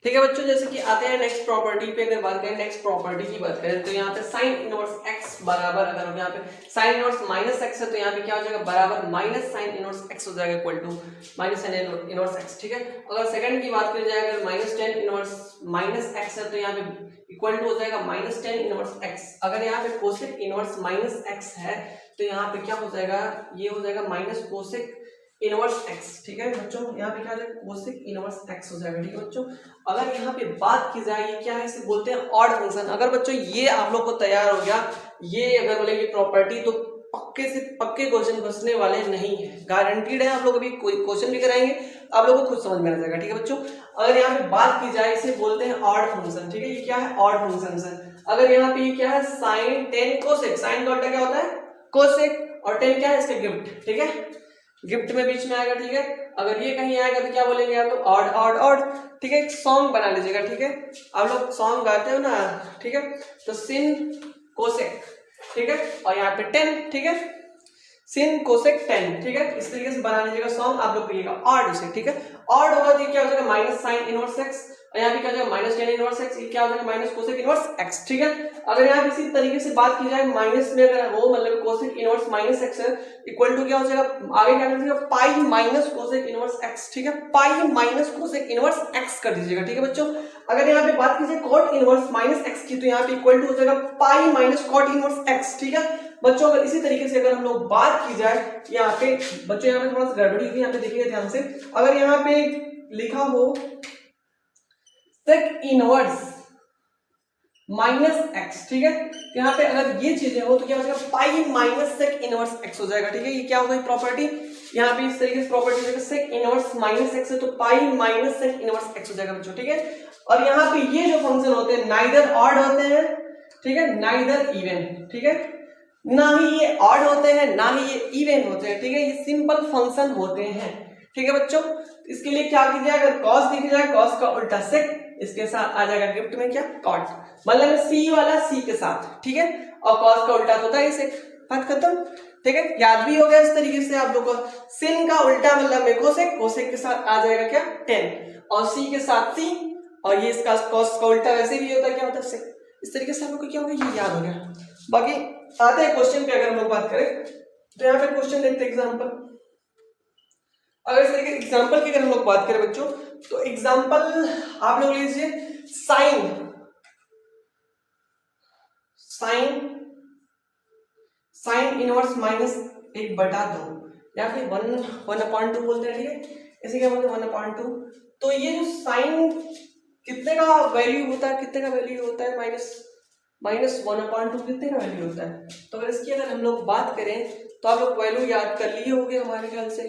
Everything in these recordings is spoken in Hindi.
ठीक है बच्चों, जैसे कि आते हैं नेक्स्ट प्रॉपर्टी पे। अगर बात करें नेक्स्ट प्रॉपर्टी की बात करें तो यहाँ पे साइन इनवर्स एक्स बराबर, अगर हम यहाँ पे साइन इनवर्स माइनस एक्स है तो यहाँ पे क्या हो जाएगा, बराबर माइनस साइन इनवर्स एक्स हो जाएगा, equal to minus sine inverse X. ठीक है, अगर सेकंड की बात करी जाए, अगर minus tan inverse minus X है तो यहाँ पे इक्वल टू हो जाएगा माइनस टेन इनवर्स एक्स। अगर यहाँ पे कोसेक इनवर्स माइनस एक्स है तो यहाँ पे क्या हो जाएगा, ये हो जाएगा माइनस कोसेक इनवर्स एक्स। ठीक है बच्चों, यहाँ पे क्या हो जाएगा, कोसेक इनवर्स एक्स हो जाएगा। ठीक है बच्चों, अगर यहाँ पे बात की जाए, ये क्या है, इसे बोलते हैं ऑड फंक्शन। अगर बच्चों ये आप लोग को तैयार हो गया, ये अगर बोलेंगे प्रॉपर्टी, तो पक्के से पक्के क्वेश्चन बचने वाले नहीं है, गारंटीड है। आप लोग अभी कोई क्वेश्चन भी कराएंगे, आप लोगों को खुद समझ में आ जाएगा। ठीक है बच्चों, अगर यहाँ पे बात की जाए, इसे बोलते हैं ऑड फंक्शन। ठीक है, ये क्या है, ऑड फंक्शन है। अगर यहाँ पे ये क्या है, साइन टेन कोसेक, साइन का उल्टा क्या होता है, कोसेक, और टेन क्या है, इसका गिफ्ट। ठीक है, गिफ्ट में बीच में आएगा। ठीक है, अगर ये कहीं आएगा तो क्या बोलेंगे आप लोग, ऑड ऑड ऑड। ठीक है, एक सॉन्ग बना लीजिएगा। ठीक है, आप लोग सॉन्ग गाते हो ना, ठीक है, तो सिन कोसेक, ठीक है, और यहाँ पे टेन। ठीक है, सिन कोसेक टेन। ठीक है, इस तरीके से बना लीजिएगा सॉन्ग, आप लोग कहिएगा ऑड उसे। ठीक है, ऑड होगा तो क्या हो जाएगा, माइनस साइन इनवर्स एक्स, और यहाँ पे क्या हो जाएगा, माइनस टेन इनवर्स एक्स, ये क्या हो जाएगा, माइनस कोसेक इनवर्स एक्स। ठीक है, अगर यहाँ इसी तरीके से बात की जाए, माइनस में अगर हो, मतलब कोसेक इनवर्स माइनस एक्स है, इक्वल टू क्या हो जाएगा, आगे क्या कर दीजिएगा, pi minus cosec inverse X. ठीक है, pi minus cosec inverse x कर दीजिएगा। ठीक है बच्चों, अगर यहाँ पे बात कीजिए कॉट इनवर्स माइनस एक्स की, तो यहाँ पे इक्वल टू हो जाएगा pi minus cot inverse X. ठीक है बच्चों, अगर इसी तरीके से अगर हम लोग बात की जाए, यहाँ पे बच्चों यहाँ पे थोड़ा सा गड़बड़ी हुई, यहाँ पे देखिएगा ध्यान से। अगर यहाँ पे लिखा हो सेक इनवर्स माइनस एक्स, ठीक है, यहाँ पे अगर ये चीजें हो तो क्या हो जाएगा, pi minus sec inverse X हो जाएगा। ठीक है, ये क्या होगा प्रॉपर्टी, यहाँ पे इस तरीके से प्रॉपर्टी हो सेक इनवर्स माइनस एक्स है तो pi minus sec inverse X हो जाएगा बच्चों। ठीक है, और यहाँ पे ये जो फंक्शन होते हैं नाइदर ऑड होते हैं, ठीक है, नाइदर इवन। ठीक है, ना ही ये ऑड होते हैं ना ही ये इवन होते हैं। ठीक है, ये सिंपल फंक्शन होते हैं। ठीक है बच्चों, इसके लिए क्या कीजिए, अगर कॉस दिख जाए, कॉस का उल्टा सेक, इसके साथ आ जाएगा गिफ्ट में क्या, कॉट, मतलब सी वाला सी के साथ। ठीक है, और कॉस का उल्टा होता है सेक, बात खत्म। ठीक है, याद भी हो गया इस तरीके से आप लोग को। सिन का उल्टा मतलब में कोसेक, कोसेक के साथ आ जाएगा क्या, टेन, और सी के साथ सी, और ये इसका कॉस का उल्टा वैसे भी होता है, क्या होता है सेक। इस तरीके से आप लोग को क्या होगा, ये याद हो गया। बाकी आते हैं क्वेश्चन पे, अगर हम लोग बात करें तो यहाँ पे क्वेश्चन देखते हैं एग्जाम्पल। अगर इस तरीके एग्जाम्पल की अगर हम लोग बात करें बच्चों, तो एग्जाम्पल आप लोग लीजिए sine, sine sine inverse minus एक बटा दो, या फिर वन अपॉइंट टू बोलते हैं। ठीक है, इसे क्या बोलते हैं, वन अपॉइंट टू। तो ये जो साइन कितने का वैल्यू होता है, कितने का वैल्यू होता है, माइनस वन अपॉइंट टू कितने का वैल्यू होता है। तो अगर इसकी अगर हम लोग बात करें तो आप लोग वैल्यू याद कर लिए होंगे, हमारे ख्याल से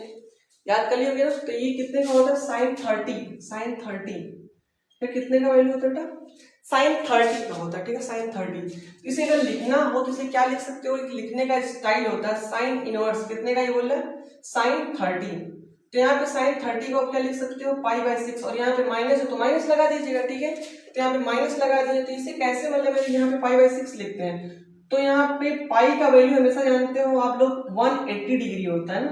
याद कर लिए होंगे ना। तो ये कितने का होता है, साइन 30, फिर कितने का वैल्यू होता है बेटा, साइन 30 का होता है। ठीक है, साइन 30। इसे अगर लिखना हो तो इसे क्या लिख सकते हो, लिखने का स्टाइल होता है साइन इनवर्स, कितने का ये बोल रहा है, साइन 30। तो यहाँ पे साइन 30 को आप क्या लिख सकते हो, पाई बाय 6, और यहाँ पे माइनस है तो माइनस लगा दीजिएगा। ठीक है, तो यहाँ पे माइनस लगा दिए, तो इसे कैसे मतलब यहाँ पे पाई बाय 6 लिखते हैं। तो यहाँ पे पाई का वैल्यू हमेशा जानते हो आप लोग 180 डिग्री होता है ना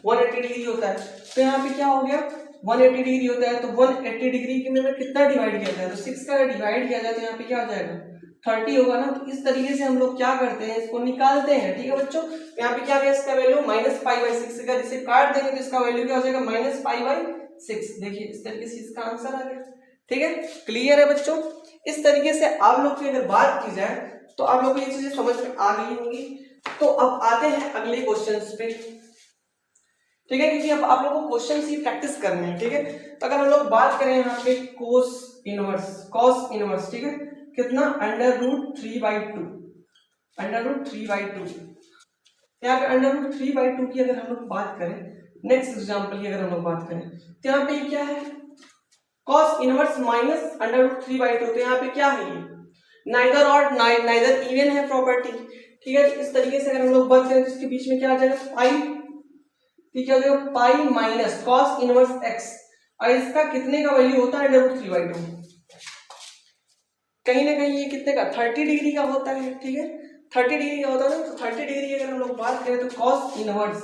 180 डिग्री होता है। तो यहाँ पे क्या हो गया, 180 डिग्री होता है, तो 180 डिग्री के में कितना डिवाइड किया जाए, तो 6 का डिवाइड किया जाए तो यहाँ पे क्या हो जाएगा, 30 होगा ना। तो इस तरीके से हम लोग क्या करते हैं, इसको निकालते हैं। ठीक है बच्चों, यहाँ पे क्या गया, इसका वैल्यू माइनस पाई बाई 6 का, जिसे काट देंगे तो इसका वैल्यू क्या हो जाएगा, माइनस पाई बाई 6। देखिए इस तरीके से इसका आंसर आ गया। ठीक है, क्लियर है बच्चों। इस तरीके से आप लोग की अगर बात की जाए तो आप लोग को ये चीजें समझ में आ गई होंगी। तो अब आते हैं अगले क्वेश्चन पे। ठीक है, क्योंकि अब आप लोगों को क्वेश्चन ही प्रैक्टिस करने हैं। ठीक है, तो अगर हम लोग बात करें यहाँ पे कॉस इनवर्स, ठीक है, कितना, √3/2, √3/2। यहाँ पे √3/2 की अगर हम लोग बात करें, नेक्स्ट एग्जांपल की अगर हम लोग बात करें, तो यहाँ पे क्या है, कॉस इनवर्स माइनस √3/2। तो यहाँ पे क्या है, ये नाइदर और नाइदर इवन है प्रॉपर्टी। ठीक है, इस तरीके से अगर हम लोग बात करें तो इसके बीच में क्या आ जाएगा, पाई, ठीक है, pi minus cos inverse x, और इसका कितने का वैल्यू होता है, √3/2। कहीं ना कहीं ये कितने का, 30 डिग्री का होता है। ठीक है, 30 डिग्री का होता है ना। तो 30 डिग्री अगर हम लोग बात करें तो कॉस इनवर्स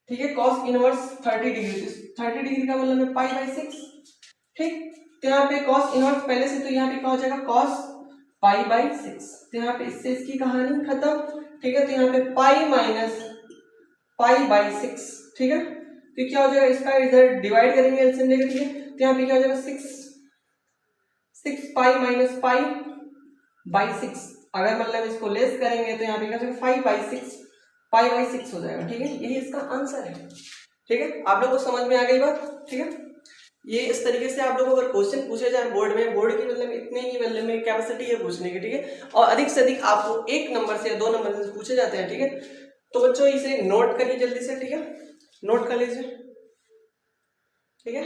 ठीक है, cos इनवर्स 30 डिग्री, 30 डिग्री का मतलब है पाई बाई 6। ठीक, तो यहाँ पे cos इनवर्स पहले से, तो यहाँ पे क्या हो जाएगा cos पाई बाई 6, तो यहाँ पे इससे इसकी कहानी खत्म। ठीक है, तो यहाँ पे पाई माइनस पाई बाई 6। ठीक है, तो क्या हो जाएगा, इसका इधर डिवाइड करेंगे एलसीएम लेकर। ठीक है, तो यहाँ पे क्या हो जाएगा 6 पाई माइनस पाई बाई 6, अगर मतलब इसको लेस करेंगे तो यहाँ पे क्या हो जाएगा 5 बाई 6 पाई बाई 6 हो जाएगा। ठीक है, यही इसका आंसर है। ठीक है, आप लोगों को समझ में आ गई बात। ठीक है, ये इस तरीके से आप लोगों को अगर क्वेश्चन पूछे जाए बोर्ड में, बोर्ड की मतलब इतनी ही मतलब में कैपेसिटी है पूछने की। ठीक है, और अधिक से अधिक आपको 1 नंबर से या 2 नंबर से पूछे जाते हैं। ठीक है, तो बच्चों इसे नोट करिए जल्दी से। ठीक है, नोट कर लीजिए। ठीक है,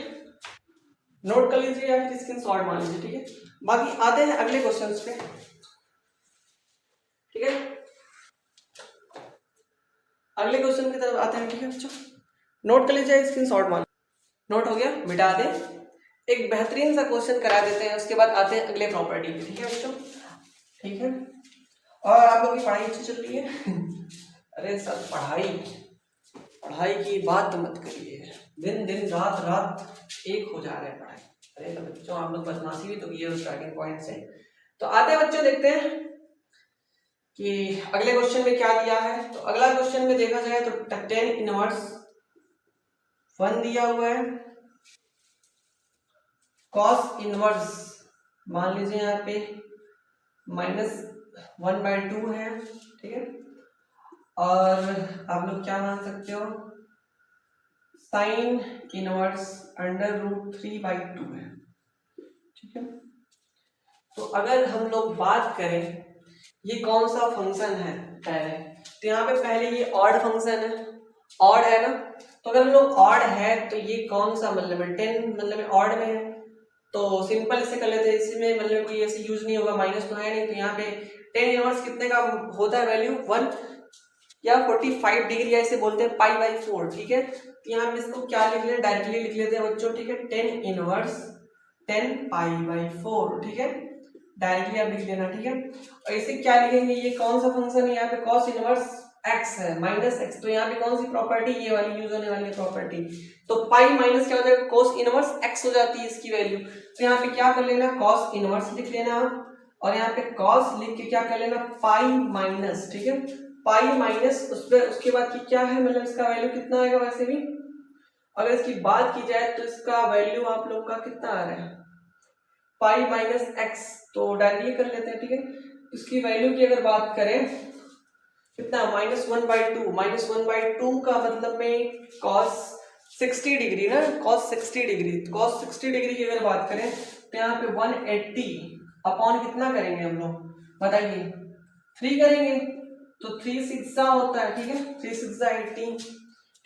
नोट कर लीजिए या फिर स्क्रीनशॉट मार लीजिए। ठीक है, बाकी आते हैं अगले क्वेश्चन पे। ठीक है, अगले क्वेश्चन की तरफ आते हैं। ठीक है बच्चों, नोट कर लीजिए, स्क्रीनशॉट मार। नोट हो गया, मिटा दे। एक बेहतरीन सा क्वेश्चन करा देते हैं, उसके बाद आते हैं अगले प्रॉपर्टी पे। ठीक है बच्चों, ठीक है, और आप लोगों की पढ़ाई अच्छी चल रही है? अरे सर, पढ़ाई की बात मत करिए, दिन दिन रात रात एक हो जा रहा है पढ़ाई। अरे तो बच्चों, आप लोग बदमाशी भी तो किए स्टार्टिंग पॉइंट से। तो आते हैं बच्चों, देखते हैं कि अगले क्वेश्चन में क्या दिया है। तो अगला क्वेश्चन में देखा जाए तो tan इनवर्स 1 दिया हुआ है, cos इनवर्स मान लीजिए यहाँ पे -1/2 है। ठीक है, और आप लोग क्या मान सकते हो, sin इनवर्स √3/2 है। ठीक है, तो अगर हम लोग बात करें ये कौन सा फंक्शन है पहले, तो यहाँ पे पहले ये ऑड फंक्शन है, ऑड है ना। तो अगर हम लोग ऑड है तो ये कौन सा मतलब है, 10 मतलब ऑड में है, तो सिंपल से कर लेते हैं। इसमें मतलब कोई ऐसे यूज नहीं होगा, माइनस तो है नहीं। तो यहाँ पे tan इनवर्स कितने का होता है वैल्यू, 1 या 45 डिग्री, ऐसे बोलते हैं π/4। ठीक है, तो यहाँ पे इसको क्या लिख लें, डायरेक्टली लिख लेते हैं बच्चों। ठीक है, tan इनवर्स 10 π/4। ठीक है, डायरेक्टली आप लिख लेना। ठीक है, और इसे क्या लिखेंगे, ये कौन सा फंक्शन है, यहाँ पे cos इनवर्स x है -x, तो यहाँ पे कौन सी प्रॉपर्टी, ये वाली यूज होने वाली प्रॉपर्टी। तो पाई माइनस क्या हो जाएगा, cos इनवर्स x हो जाती है इसकी वैल्यू। तो यहाँ पे क्या कर लेना, cos इनवर्स लिख लेना, और यहाँ पे cos लिख के क्या कर लेना, पाई माइनस। ठीक है, पाई माइनस उस पर उसके बाद की क्या है, मतलब इसका वैल्यू कितना आएगा। वैसे भी अगर इसकी बात की जाए तो इसका वैल्यू आप लोग का कितना आ रहा है, पाई माइनस एक्स, तो डायरेक्टली कर लेते हैं। ठीक है, इसकी वैल्यू की अगर बात करें कितना, -1/2, -1/2 का मतलब में cos 60 डिग्री ना, cos 60 डिग्री, cos 60 डिग्री की अगर बात करें तो यहाँ पे 180 अपॉन कितना करेंगे हम लोग, बताइए, 3 करेंगे, तो 3 6 होता है। ठीक है, 3 6 18।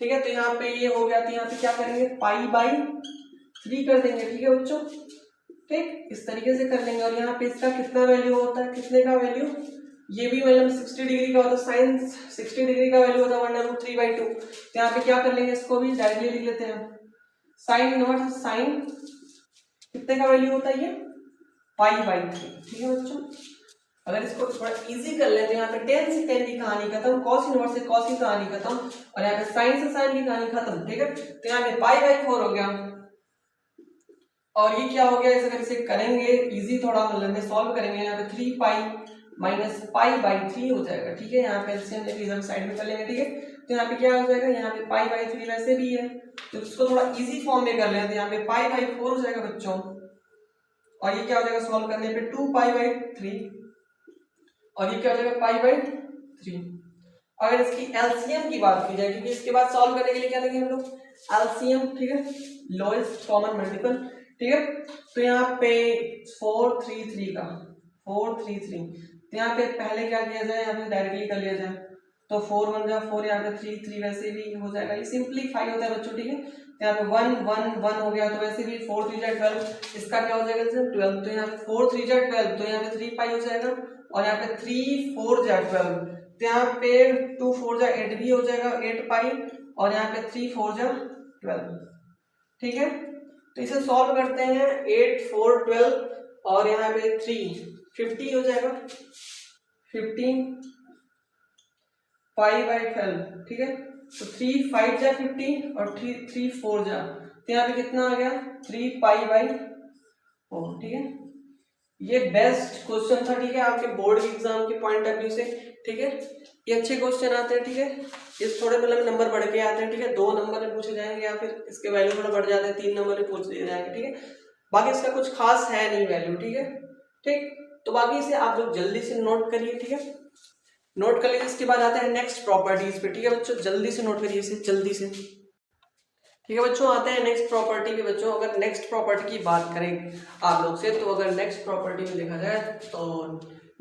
ठीक है, तो यहाँ पे ये हो गया, तो यहाँ पे क्या करेंगे, π/3 कर देंगे। ठीक है बच्चों, ठीक, इस तरीके से कर लेंगे। और यहाँ पे इसका कितना वैल्यू होता है, कितने का वैल्यू, ये भी मतलब 60 डिग्री का होता है, साइन 60 डिग्री का वैल्यू होता है 1/3/2। तो यहाँ पे क्या कर लेंगे, इसको भी डायरेक्टली लिख लेते हैं, साइन इनवर्स साइन कितने का वैल्यू होता है, ये π/3। ठीक है बच्चों, अगर इसको थोड़ा इजी कर लेते हैं, यहाँ पे tan से tan की कहानी खत्म, cos इनवर्स से cos की कहानी खत्म, और यहाँ पे sin से sin की कहानी खत्म। ठीक है, तो यहाँ पे π/4 हो गया, और ये क्या हो गया, अगर इसे करेंगे इजी थोड़ा मतलब में सॉल्व करेंगे, यहाँ पे 3 पाई माइनस π/3 हो जाएगा। ठीक है, यहाँ पे एलसीएम लेके इधर साइड में कर लेंगे। ठीक है, तो यहाँ पे क्या हो जाएगा, यहाँ पे π/3 वैसे भी है, तो इसको थोड़ा इजी फॉर्म में कर लेते हैं। यहाँ पे π/4 हो जाएगा बच्चों, और ये क्या हो जाएगा सॉल्व करने पे 2π/3, और ये क्या हो जाएगा π/3। अगर इसकी एलसीएम की बात की जाए, क्योंकि इसके बाद सॉल्व करने के लिए क्या लेंगे हम लोग, एलसीएम। ठीक है, लोएस्ट कॉमन मल्टीपल। ठीक है, तो यहाँ पे 433 का 433, तो यहाँ पे पहले क्या किया जाए, यहाँ पे डायरेक्टली कर लिया जाए, तो 4 1 जा 4, यहाँ पे 3 3 वैसे भी हो जाएगा, ये सिंपलीफाई होता है बच्चों। ठीक है, तो यहाँ पे 1 1 1 हो गया, तो वैसे भी 4 3 जा 12, इसका क्या हो जाएगा 12, तो यहाँ पे 4 3 जा 12, तो यहाँ पे 3 पाई हो जाएगा, और यहाँ पे 3 4 जा 12, तो यहाँ पे 2 4 जा 8 भी हो जाएगा, 8 पाई, और यहाँ पे 3 4 जा 12। ठीक है, तो इसे सॉल्व करते हैं, 8 4 12, और यहाँ पे 3 50 हो जाएगा, 15 π/12। ठीक है, तो 3 5 जा 50 और 3 4 जा, तो यहाँ पे कितना आ गया 3 पाई/4। ठीक है, ये बेस्ट क्वेश्चन था। ठीक है, आपके बोर्ड एग्जाम के पॉइंट ऑफ व्यू से। ठीक है, ये अच्छे क्वेश्चन आते हैं। ठीक है, इस थोड़े मतलब नंबर बढ़ के आते हैं। ठीक है, 2 नंबर में पूछे जाएंगे या फिर इसके वैल्यू थोड़ा बढ़ जाते हैं, 3 नंबर में पूछ दिए जाएंगे। ठीक है, बाकी इसका कुछ खास है नहीं वैल्यू। ठीक है, ठीक, तो बाकी इसे आप लोग जल्दी से नोट करिए। ठीक है, नोट कर लीजिए। इसके बाद आते हैं नेक्स्ट प्रॉपर्टीज पे। ठीक है बच्चों, जल्दी से नोट करिए इसे, जल्दी से। ठीक है बच्चों, आते हैं नेक्स्ट प्रॉपर्टी पे। बच्चों अगर नेक्स्ट प्रॉपर्टी की बात करें आप लोग से, तो अगर नेक्स्ट प्रॉपर्टी में देखा जाए तो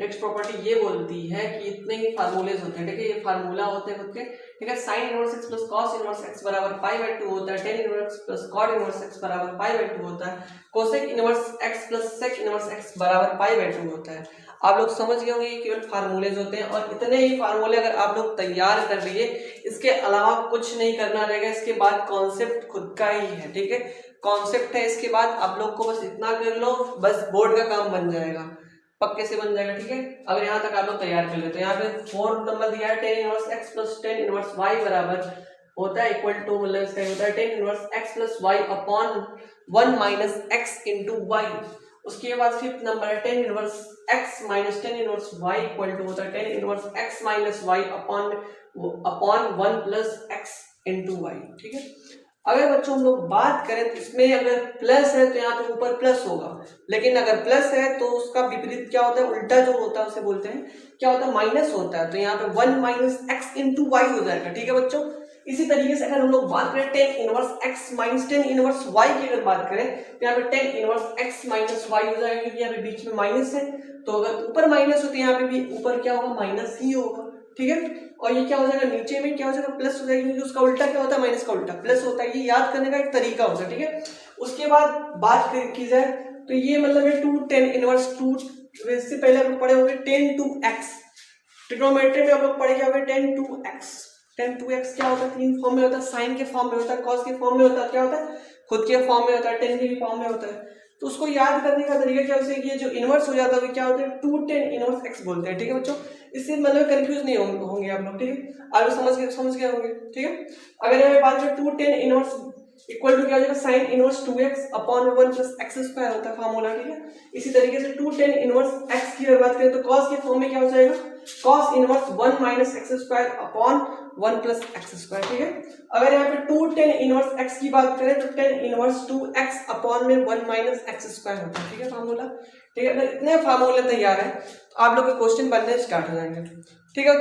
नेक्स्ट प्रॉपर्टी ये बोलती है कि इतने ही फार्मूलेज होते हैं। ठीक है, ये फार्मूला होते हैं खुद के। ठीक है, sine inverse X plus cos inverse X बराबर पाई/2 होता है, tan inverse plus cot inverse X बराबर पाई/2 होता है, cosec inverse X plus sec inverse X बराबर पाई/2 होता है। आप लोग समझ गए होंगे ये केवल फार्मूलेज होते हैं, और इतने ही फार्मूले अगर आप लोग तैयार कर लिए, इसके अलावा कुछ नहीं करना रहेगा। इसके बाद कॉन्सेप्ट खुद का ही है। ठीक है, कॉन्सेप्ट है, इसके बाद आप लोग को बस इतना कर लो, बस बोर्ड का काम बन जाएगा, पक्के से बन जाएगा। ठीक है, अगर यहाँ तक आप लोग तैयार कर लेते, तो यहाँ पे 4 नंबर दिया है, tan inverse X plus tan inverse Y बराबर होता है इक्वल टू, मतलब इसका होता है tan inverse X plus Y upon 1 minus X into Y. उसके बाद फिफ्थ नंबर है tan inverse X minus tan inverse Y equal to होता है tan inverse X minus Y upon 1 plus X into Y. ठीक है, अगर बच्चों हम लोग बात करें तो इसमें अगर प्लस है तो यहाँ पे ऊपर प्लस होगा, लेकिन अगर प्लस है तो उसका विपरीत क्या होता है, उल्टा जो होता है उसे बोलते हैं क्या होता है, माइनस होता है। तो यहाँ पे 1 माइनस एक्स इंटू वाई हो जाएगा। ठीक है बच्चों, इसी तरीके से अगर हम लोग बात करें tan inverse X minus tan inverse Y की अगर बात करें, तो यहाँ पे tan inverse X minus Y हो जाएगा, क्योंकि यहाँ पे बीच में माइनस है। तो अगर ऊपर माइनस होती है, यहाँ पे भी ऊपर क्या होगा, माइनस ही होगा। ठीक है, और ये क्या हो जाएगा, नीचे में क्या हो जाएगा, प्लस हो जाएगा, क्योंकि उसका उल्टा क्या होता है, माइनस का उल्टा प्लस होता है। ये याद करने का एक तरीका होता है। ठीक है, उसके बाद बात की जाए तो ये मतलब है 2 टेन इनवर्स 2, इससे पहले हम लोग पढ़े होंगे 10 टू एक्स। ट्रिग्नोमेट्री में हम लोग पढ़े क्या होंगे, 10 टू एक्स। 10 टू एक्स क्या होता है, 3 फॉर्म में होता है, साइन के फॉर्म में होता है, कॉस के फॉर्म में होता है, क्या होता है, खुद के फॉर्म में होता है, 10 के फॉर्म में होता है। तो उसको याद करने का तरीका क्या है, ये जो इनवर्स हो जाता है क्या होता है, 2 10 इनवर्स एक्स बोलते हैं। ठीक है बच्चों, इससे मतलब कंफ्यूज नहीं होंगे आप लोग। ठीक है, आप समझ गए होंगे। ठीक है, अगर यहाँ बात करें 2 10 इनवर्स इक्वल टू क्या हो जाएगा, sine inverse 2x upon 1 plus x square होता है फार्मूला। ठीक है, इसी तरीके से 2 10 इनवर्स एक्स की अगर बात करें तो कॉस के फॉर्म में क्या हो जाएगा, cos inverse 1 minus x square upon 1 plus x square. ठीक है, अगर यहाँ पे 2 10 इनवर्स एक्स की बात करें तो 10 इनवर्स 2x अपॉन में 1 माइनस एक्स स्क्वायर होता है। ठीक है फार्मूला। ठीक है, अगर इतने फार्मूले तैयार है तो आप लोग के क्वेश्चन बनने स्टार्ट हो जाएंगे। ठीक है,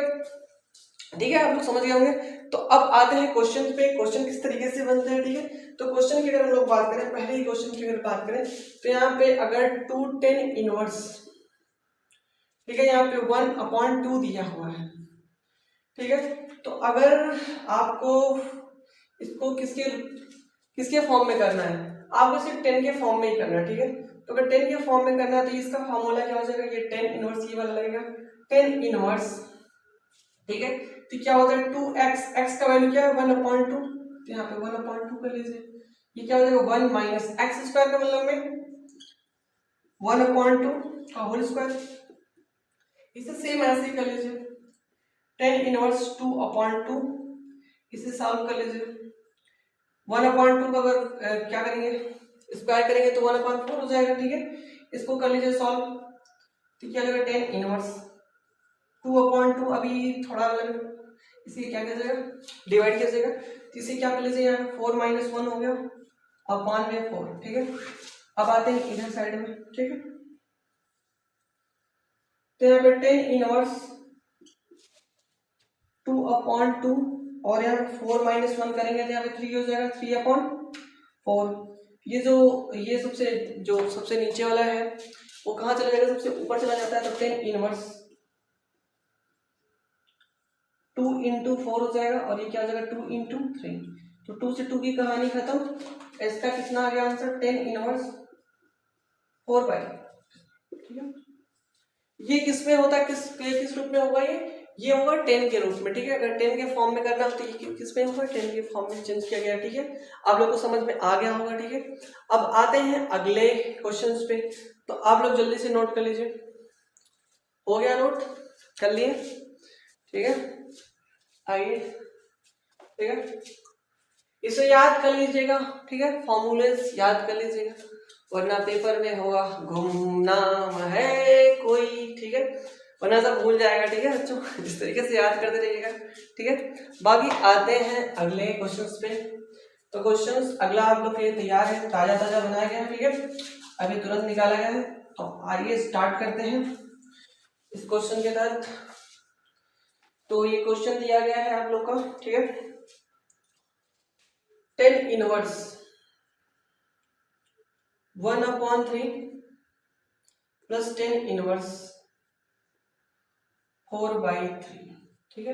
ठीक है, आप लोग समझ गए होंगे। तो अब आते हैं क्वेश्चन पे, क्वेश्चन किस तरीके से बनते हैं। ठीक है, तो क्वेश्चन की अगर हम लोग बात करें, पहले ही क्वेश्चन की अगर बात करें तो यहाँ पे अगर 2 10 इनवर्स, ठीक है, यहाँ पे 1/2 दिया हुआ है। ठीक है, तो अगर आपको इसको किसके फॉर्म में करना है, आपको सिर्फ 10 के फॉर्म में ही करना है। ठीक है, तो अगर 10 के फॉर्म में करना है तो इसका फॉर्मूला क्या हो जाएगा, ये 10 इनवर्स ये वाला लगेगा 10 इनवर्स। ठीक है, तो क्या होता है 2x, x का वैल्यू क्या है 1/2, तो यहाँ पे 1/2 कर लीजिए। ये क्या हो जाएगा 1 माइनस एक्स स्क्वायर का मतलब में 1/2 का होल स्क्वायर। इसे सेम ऐसे ही कर लीजिए, 10 इनवर्स 2/2, इसे सॉल्व कर लीजिए। 1/2 का अगर क्या करेंगे, स्क्वायर करेंगे तो 1/4 हो जाएगा। ठीक है, इसको कर लीजिए सॉल्व, तो क्या लगेगा 10 इनवर्स 2/2, अभी थोड़ा मतलब इसे क्या किया जाएगा, डिवाइड किया जाएगा, तो इसे क्या कर लीजिए, यहाँ 4 माइनस 1 हो गया अपॉन में 4। ठीक है, अब आते हैं इधर साइड में। ठीक है, तो यहाँ पे 10 इनवर्स 2/2 और यहाँ 4 माइनस 1 करेंगे तो यहाँ पे 3 हो जाएगा 3/4। ये सबसे नीचे वाला है वो कहाँ चला जाएगा, सबसे ऊपर चला जाता है। तो 10 इनवर्स 2 इंटू 4 हो जाएगा, और ये क्या हो जाएगा 2 इंटू 3, तो 2 से 2 की कहानी खत्म। इसका कितना आ गया आंसर, 10 इनवर्स 4/। ठीक है, ये किस में होता है, किस रूप में होगा, ये होगा 10 के रूप में। ठीक है, अगर 10 के फॉर्म में करना हो तो ये किस में होगा, 10 के फॉर्म में चेंज किया गया। ठीक है, आप लोग को समझ में आ गया होगा। ठीक है, अब आते हैं अगले क्वेश्चंस पे, तो आप लोग जल्दी से नोट कर लीजिए। हो गया, नोट कर लिए। ठीक है, आइए ठीक है, इसे याद कर लीजिएगा, ठीक है, फॉर्मूलेस याद कर लीजिएगा, वरना पेपर में होगा गुमनाम है कोई, ठीक है, वरना सब भूल जाएगा, ठीक है बच्चों। इस तरीके से याद करते रहिएगा, ठीक है। बाकी आते हैं अगले क्वेश्चंस पे। तो क्वेश्चंस अगला आप लोग के लिए तैयार है, ताजा ताजा बनाया गया है, ठीक है, अभी तुरंत निकाला गया है। तो आइए स्टार्ट करते हैं इस क्वेश्चन के तहत। तो ये क्वेश्चन दिया गया है आप लोग का, ठीक है, 10 इनवर्स 1/3 प्लस 10 इनवर्स 4/3, ठीक है।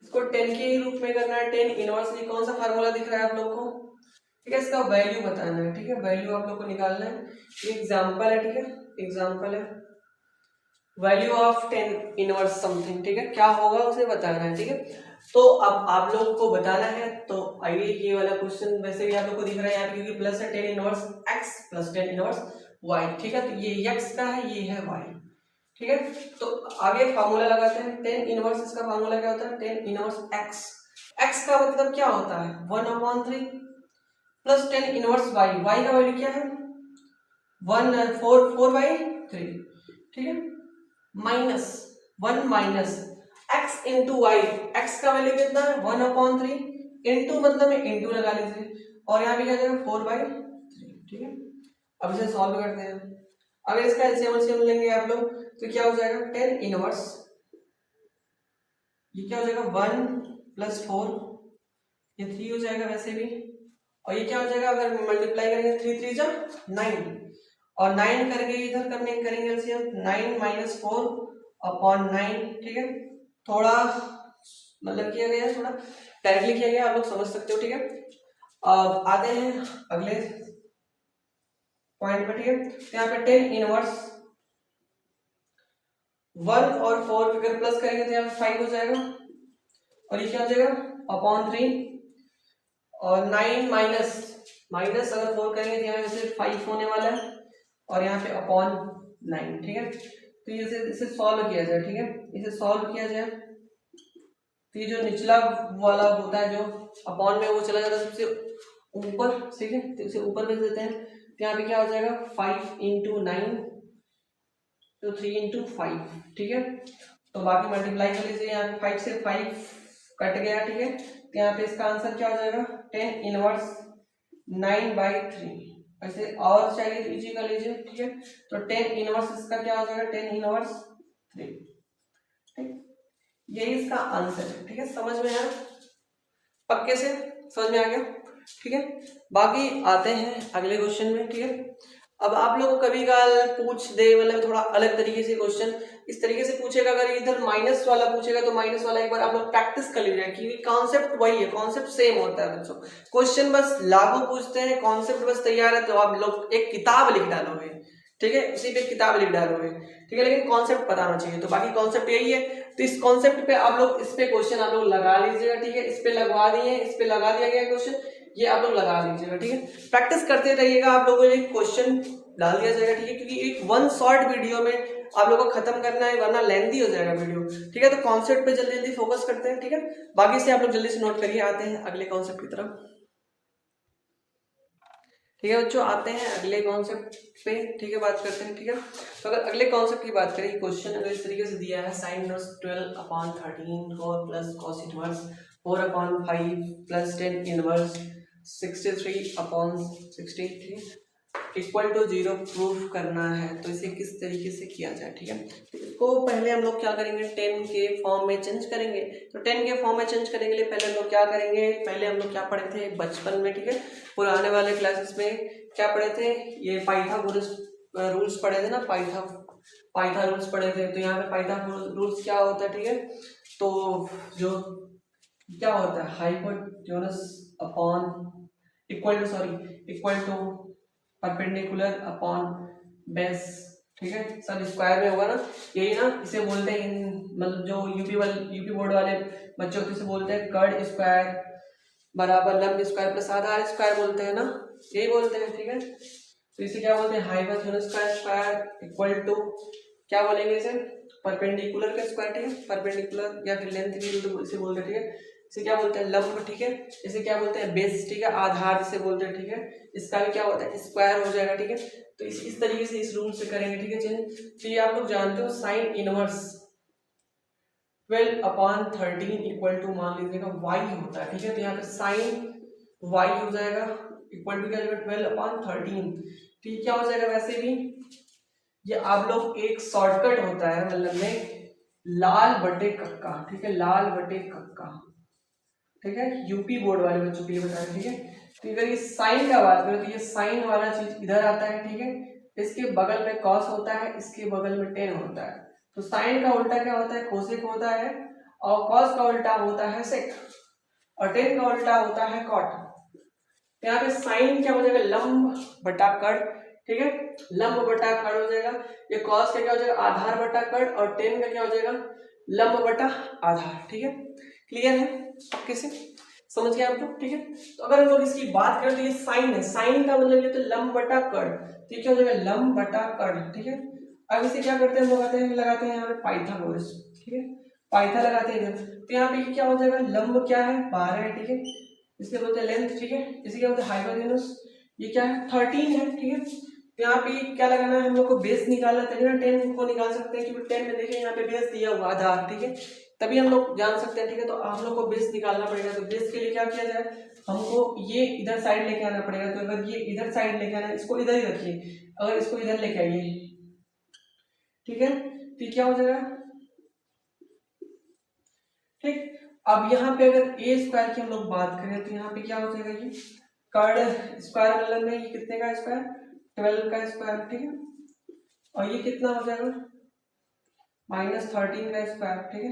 इसको 10 के रूप में करना है, 10 इनवर्स, ये कौन सा फार्मूला दिख रहा है आप लोग को, ठीक है, इसका वैल्यू बताना है, ठीक है, वैल्यू आप लोग को निकालना है। ये एग्जांपल है, ठीक है, एग्जांपल है, वैल्यू ऑफ 10 इनवर्स समथिंग, ठीक है, क्या होगा उसे बताना है, ठीक है। तो अब आप लोगों को बताना है, तो आइए ये वाला क्वेश्चन वैसे भी आप लोग को दिख रहा है यहाँ पे, क्योंकि प्लस है 10 inverse x plus 10 inverse y, ठीक है, तो ये x का है, ये है y, ठीक है। तो आगे फार्मूला लगाते हैं, 10 इनवर्स, इसका फार्मूला क्या होता है, 10 इनवर्स x, x का मतलब क्या होता है 1/3 प्लस 10 इनवर्स y, y का वैल्यू क्या है 4/3, ठीक है, minus 1 minus x into Y, x का वैल्यू कितना है 1/3, इंटू मतलब में इंटू लगा लीजिए, और यहाँ पे क्या जाएगा 4/3, ठीक है। अब इसे सॉल्व करते हैं, अगर इसका एलसीएम लेंगे आप लोग तो क्या हो जाएगा 10 इनवर्स, ये क्या हो जाएगा 1 प्लस 4, ये 3 हो जाएगा वैसे भी, और ये क्या हो जाएगा अगर मल्टीप्लाई करेंगे 3 3 जा 9, और 9 करके इधर करेंगे एलसीएम, 9 माइनस 4 अपॉन 9, ठीक है, थोड़ा मतलब किया गया है, थोड़ा डायरेक्टली किया गया, आप लोग समझ सकते हो, ठीक है। अब आते हैं अगले पॉइंट पे, ठीक है, तो यहाँ पे 10 इनवर्स 1 और 4 अगर प्लस करेंगे तो यहाँ पे 5 हो जाएगा, और ये क्या हो जाएगा अपॉन 3, और 9 माइनस अगर 4 करेंगे तो यहाँ पे 5 होने वाला है, और यहाँ पे अपॉन 9, ठीक है। तो इसे सॉल्व किया जाए, ठीक है, इसे सॉल्व किया जाए, तो ये जो निचला वाला होता है जो अपॉन में वो चला जाता है सबसे ऊपर, ठीक है, तो इसे ऊपर भेज देते हैं, तो यहाँ पे क्या हो जाएगा 5 इंटू 9 तो 3 इंटू 5, ठीक है। तो बाकी मल्टीप्लाई कर लीजिए, यहाँ पे 5 से 5 कट गया, ठीक है, तो यहाँ पे इसका आंसर क्या हो जाएगा 10 इनवर्स 9/3, ऐसे और चाहिए तो इजी कर लीजिए, ठीक है, तो 10 इनवर्स इसका क्या हो जाएगा 10 इनवर्स 3, ठीक, यही इसका आंसर है, ठीक है, समझ में आया, पक्के से समझ में आ गया, ठीक है। बाकी आते हैं अगले क्वेश्चन में, ठीक है। अब आप लोग को कभी काल पूछ दे मतलब थोड़ा अलग तरीके से क्वेश्चन इस तरीके से पूछेगा, अगर इधर माइनस वाला पूछेगा तो माइनस वाला एक बार आप लोग प्रैक्टिस कर लीजिएगा, क्योंकि कॉन्सेप्ट वही है, कॉन्सेप्ट सेम होता है बच्चों, क्वेश्चन बस लागू पूछते हैं, कॉन्सेप्ट बस तैयार है, तो आप लोग एक किताब लिख डालोगे, ठीक है, उसी पे किताब लिख डालोगे, ठीक है, लेकिन कॉन्सेप्ट पता होना चाहिए, तो बाकी कॉन्सेप्ट यही है। तो इस कॉन्सेप्ट पे आप लोग इस पे क्वेश्चन आप लोग लगा लीजिएगा, ठीक है, इस पे लगवा दिए, इस पे लगा दिया गया क्वेश्चन, ये आप लोग लगा लीजिएगा, ठीक है, प्रैक्टिस करते रहिएगा, आप लोगों ने क्वेश्चन डाल दिया जाएगा, ठीक है, क्योंकि एक वन शॉर्ट वीडियो में आप लोगों को खत्म करना है, वरना लेंथी हो जाएगा वीडियो, ठीक है। तो कॉन्सेप्ट पे जल्दी जल्दी फोकस करते हैं, ठीक है, बाकी से आप लोग जल्दी से नोट करिए। आते हैं अगले कॉन्सेप्ट की तरफ, ठीक है बच्चों, आते हैं अगले कॉन्सेप्ट पे, ठीक है, बात करते हैं, ठीक है। तो अगर अगले कॉन्सेप्ट की बात करें, क्वेश्चन अगर इस तरीके से दिया है sine inverse 12/13 4 plus cos inverse 4/5 plus 10 inverse 63/60 equal to 0 proof करना है, तो इसे किस तरीके से किया जाए, ठीक है। तो इसको पहले हम लोग क्या करेंगे 10 के फॉर्म में चेंज करेंगे, तो 10 के फॉर्म में चेंज करने के लिए पहले हम लोग क्या करेंगे, पहले हम लोग क्या पढ़े थे बचपन में, ठीक है, पुराने वाले क्लासेस में क्या पढ़े थे, ये पाइथागोरस रूल्स पढ़े थे ना, पाइथा रूल्स पढ़े थे। तो यहाँ पे पाइथा रूल्स क्या होता है, ठीक है, तो जो क्या होता है hypotenuse upon equal to perpendicular upon base, ठीक है, सब स्क्वायर में होगा ना, यही ना, इसे बोलते हैं मतलब जो यूपी बोर्ड वाले बच्चों को इसे बोलते हैं कर्ड स्क्वायर बराबर लंब स्क्वायर प्लस आधार स्क्वायर बोलते हैं ना, यही बोलते हैं, ठीक है। तो इसे क्या बोलते हैं हाइपोटेन्यूस का स्क्वायर इक्वल टू क्या बोलेंगे इसे परपेंडिकुलर का स्क्वायर, ठीक है, परपेंडिकुलर या फिर लेंथ भी इसे बोलते हैं, ठीक है, इसे क्या बोलते हैं लंब, ठीक है, इसे क्या बोलते हैं बेस, ठीक है, आधार जिसे बोलते हैं, ठीक है, इसका भी क्या होता है स्क्वायर हो जाएगा, ठीक है। तो इस तरीके से इस रूल से करेंगे, ठीक है चेंज। तो ये आप लोग जानते हो साइन इनवर्स 12/13 इक्वल टू मान लीजिएगा y होता है, ठीक है। तो यहाँ पे साइन y हो जाएगा इक्वल टू क्या हो जाएगा 12/13, ठीक क्या हो जाएगा। वैसे भी ये आप लोग एक शॉर्टकट होता है मतलब में लाल बटे कक्का, ठीक है, लाल बटे कक्का, ठीक है, यूपी बोर्ड वाले बच्चों के लिए बता रहे, ठीक है। तो अगर ये साइन का बात करें तो ये साइन वाला चीज इधर आता है, ठीक है, इसके बगल में कॉस होता है, इसके बगल में टेन होता है। तो साइन का उल्टा क्या होता है कोसेक होता है, और कॉस का उल्टा होता है सेक, और टेन का उल्टा होता है कॉट। यहाँ पे साइन क्या हो जाएगा लंब बटा कड़, ठीक है, लंब बटा कड़ हो जाएगा। ये कॉस का क्या हो जाएगा आधार बटा कड़, और टेन का क्या हो जाएगा लंब बटा आधार, ठीक है। क्लियर है आपके से, समझ गए आप लोग, ठीक है। तो अगर हम लोग इसकी बात करें तो ये साइन है, साइन का मतलब ये तो लंब बटा कड़, तो ये क्या हो जाएगा लंब बटा कड़, ठीक है। अब इसे क्या करते हैं हम लोग लगाते हैं यहाँ पे पाइथागोरस, ठीक है, पाइथा लगाते हैं इधर। तो यहाँ पे क्या हो जाएगा लंब क्या है 12 है, ठीक है, इसके बोलते हैं लेंथ, ठीक है, इसे क्या बोलते हैं हाइपोटेन्यूज, ये क्या है 13 है, ठीक है। तो यहाँ पे क्या लगाना है हम लोग को बेस निकालना है, तभी ना 10 को निकाल सकते हैं, क्योंकि 10 में देखिए यहाँ पे बेस दिया हुआ आधार, ठीक है, तभी हम लोग जान सकते हैं, ठीक है। तो आप लोग को बेस निकालना पड़ेगा। तो बेस के लिए क्या किया जाए हमको ये इधर साइड लेके आना पड़ेगा। तो अगर ये इधर साइड लेके आना, इसको इधर ही रखिए, अगर इसको इधर लेके आइए, ठीक है, तो क्या हो जाएगा ठीक। अब यहाँ पे अगर ए स्क्वायर की हम लोग बात करें तो यहाँ पे क्या हो जाएगा ये कर्ण स्क्वायर मतलब में ये कितने का स्क्वायर 12 का स्क्वायर, ठीक है, और ये कितना हो जाएगा -13 का स्क्वायर, ठीक है।